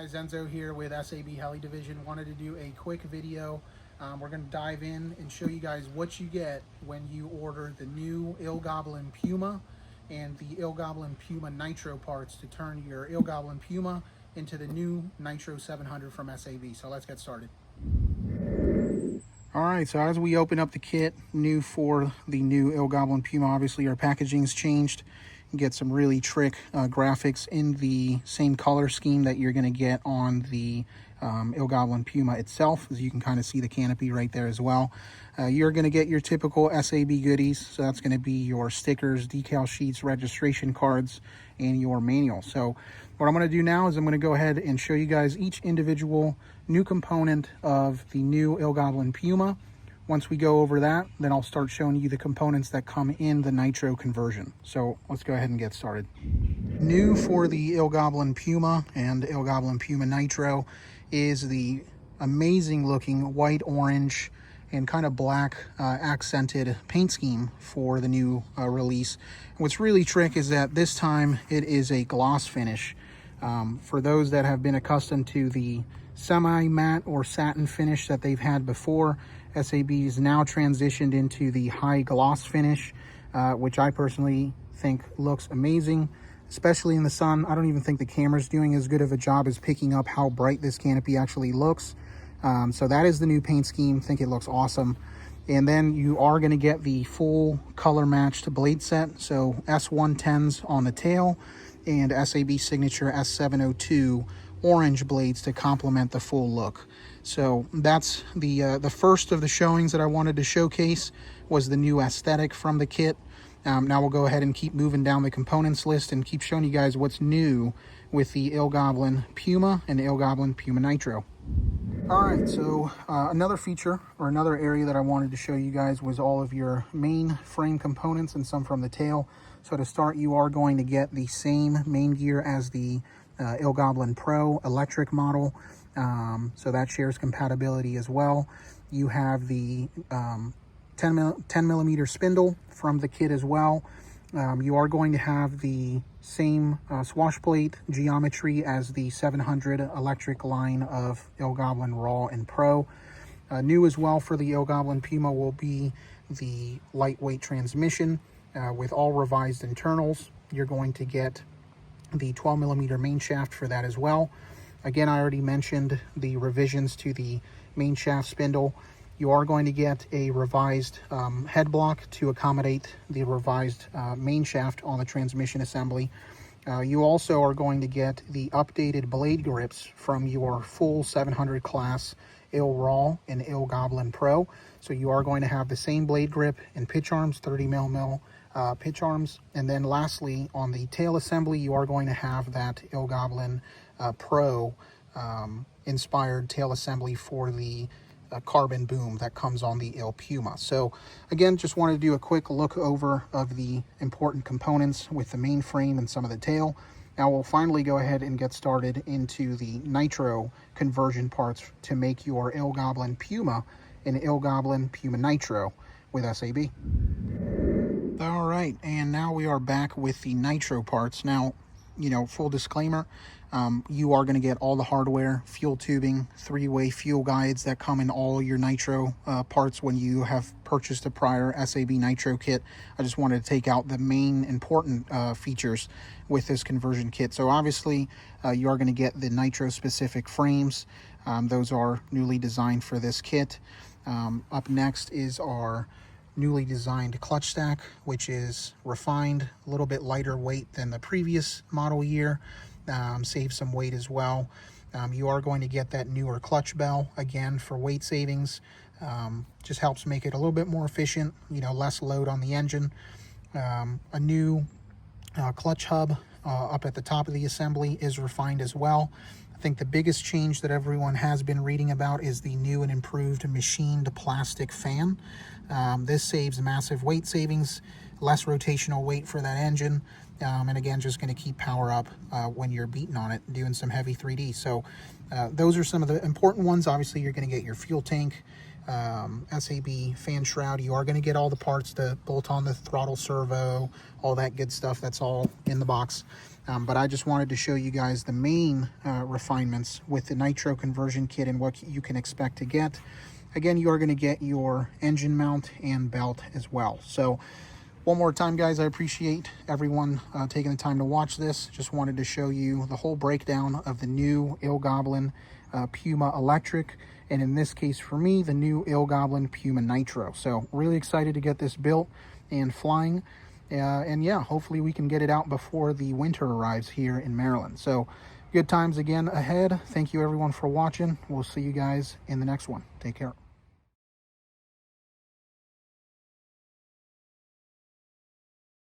Guys, Enzo here with SAB Heli Division. Wanted to do a quick video. We're going to dive in and show you guys what you get when you order the new ILGoblin Piuma and the ILGoblin Piuma Nitro parts to turn your ILGoblin Piuma into the new Nitro 700 from SAB. So let's get started. Alright, so as we open up the kit, new for the new ILGoblin Piuma, obviously our packaging's changed. You get some really trick graphics in the same color scheme that you're going to get on the ILGoblin Piuma itself, as you can kind of see the canopy right there as well. You're going to get your typical SAB goodies, so that's going to be your stickers, decal sheets, registration cards, and your manual. So what I'm going to do now is I'm going to go ahead and show you guys each individual new component of the new ILGoblin Piuma. Once we go over that, then I'll start showing you the components that come in the Nitro conversion. So let's go ahead and get started. New for the ILGoblin Piuma and ILGoblin Piuma Nitro is the amazing looking white, orange, and kind of black accented paint scheme for the new release. What's really trick is that this time it is a gloss finish. For those that have been accustomed to the semi-matte or satin finish that they've had before, SAB is now transitioned into the high gloss finish, which I personally think looks amazing, especially in the sun. I don't even think the camera's doing as good of a job as picking up how bright this canopy actually looks. So that is the new paint scheme. I think it looks awesome. And then you are going to get the full color matched blade set. So S110s on the tail and SAB signature S702 orange blades to complement the full look. So that's the first of the showings that I wanted to showcase, was the new aesthetic from the kit. Now we'll go ahead and keep moving down the components list and keep showing you guys what's new with the ILGoblin Piuma and ILGoblin Piuma Nitro. Alright, so another feature or another area that I wanted to show you guys was all of your main frame components and some from the tail. So to start, you are going to get the same main gear as the ILGoblin Pro electric model. So that shares compatibility as well. You have the 10 millimeter spindle from the kit as well. You are going to have the same swash plate geometry as the 700 electric line of ILGoblin Raw and Pro. New as well for the ILGoblin Piuma will be the lightweight transmission with all revised internals. You're going to get the 12 millimeter main shaft for that as well. Again, I already mentioned the revisions to the main shaft spindle. You are going to get a revised head block to accommodate the revised main shaft on the transmission assembly. You also are going to get the updated blade grips from your full 700 class IL Raw and ILGoblin Pro. So you are going to have the same blade grip and pitch arms, 30 mil pitch arms. And then lastly, on the tail assembly, you are going to have that ILGoblin Pro inspired tail assembly for the carbon boom that comes on the IL Piuma. So again, just wanted to do a quick look over of the important components with the main frame and some of the tail. Now we'll finally go ahead and get started into the Nitro conversion parts to make your ILGoblin Piuma and ILGoblin Piuma Nitro with SAB. All right, and now we are back with the Nitro parts. Now, you know, full disclaimer, you are going to get all the hardware, fuel tubing, three-way fuel guides that come in all your Nitro parts when you have purchased a prior SAB Nitro kit. I just wanted to take out the main important features with this conversion kit. So obviously, you are going to get the Nitro specific frames. Those are newly designed for this kit. Up next is our newly designed clutch stack, which is refined, a little bit lighter weight than the previous model year. Save some weight as well. You are going to get that newer clutch bell, again, for weight savings. Just helps make it a little bit more efficient, you know, less load on the engine. A new clutch hub up at the top of the assembly is refined as well. I think the biggest change that everyone has been reading about is the new and improved machined plastic fan. This saves massive weight savings, less rotational weight for that engine, and again, just going to keep power up when you're beating on it, doing some heavy 3D. So those are some of the important ones. Obviously, you're going to get your fuel tank, SAB fan shroud. You are going to get all the parts to bolt on the throttle servo, all that good stuff. That's all in the box. But I just wanted to show you guys the main refinements with the nitro conversion kit and what you can expect to get. Again, you are going to get your engine mount and belt as well. So one more time, guys, I appreciate everyone taking the time to watch this. Just wanted to show you the whole breakdown of the new ILGoblin Piuma Electric, and in this case for me, the new ILGoblin Piuma Nitro. So really excited to get this built and flying. And yeah, hopefully we can get it out before the winter arrives here in Maryland. So good times again ahead. Thank you everyone for watching. We'll see you guys in the next one. Take care.